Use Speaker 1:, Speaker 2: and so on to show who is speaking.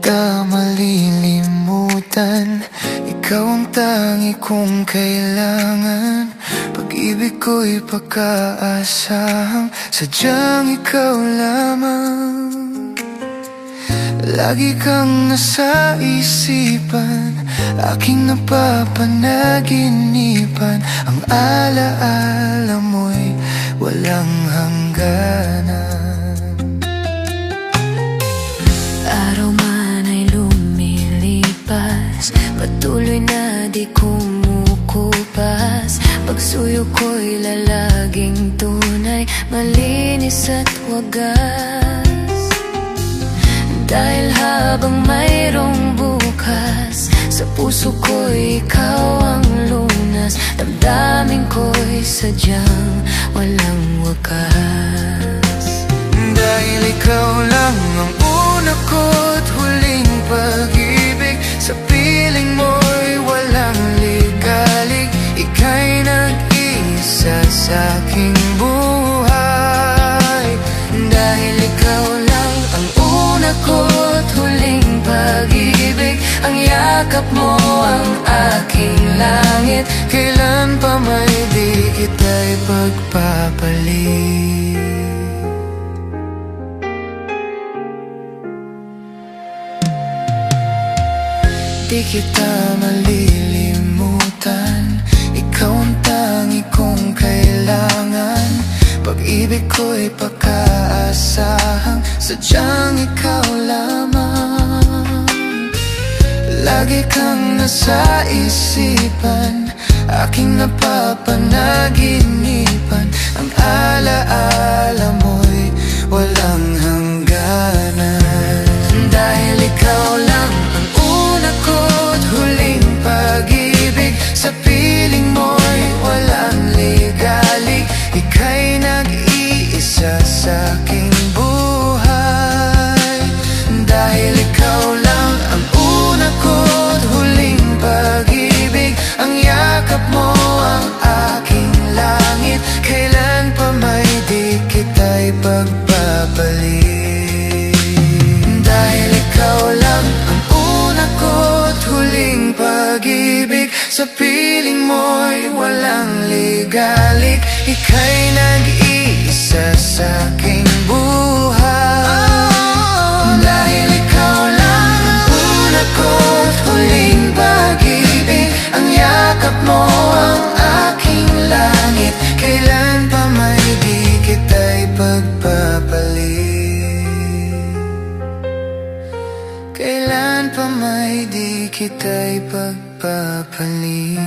Speaker 1: kita malilimutan. Ikaw ang tangi kong kailangan. Pag-ibig ko'y pagkaasahang sadyang ikaw lamang. Lagi kang nasa isipan, aking napapanaginipan. Ang alaala mo'y walang hangganan.
Speaker 2: Araw man ay lumilipas, patuloy na di kumukupas. Pagsuyo ko'y lalaging tunay, malinis at wagas. Dahil habang mayroong bukas, sa puso ko'y ikaw ang lunas. Damdamin ko'y sadyang walang wakas.
Speaker 1: Dahil ikaw lang ang una ko't huling pag-ibig, sa piling mo'y walang ligalig. Ika'y nag-iisa sa'king buhay. Dahil ikaw lang ang una ko't huling pag-ibig, ang yakap mo ang aking langit. Kailan pa may di kita'y pagpapalit. Di kita malilimutan, ikaw ang tangi kong kailangan. Pag-ibig ko'y pagkaasahang sadyang ikaw lamang. Lagi kang nasa isipan, aking napapanaginipan. Ang alaala mo'y walang hangganan. Dahil ikaw lang ang una ko't huling pag-ibig, sa piling mo'y walang ligalig. Ika'y nag-iisa sa'king buhay. Dahil ikaw lang ang una ko't huling pag-ibig, ang yakap mo ang aking langit. Kailan pa may di kita'y pagpapalit. Dahil ikaw lang ang una ko't huling pag-ibig, sa piling mo'y walang ligalig. Ika'y nag-iisa sa'king buhay. Dahil ikaw lang ang una ko't huling pag-ibig, ang yakap mo ang aking langit. Kailan pa may di kita'y pagpapalit. Kailan pa may di kita'y pagpapalit.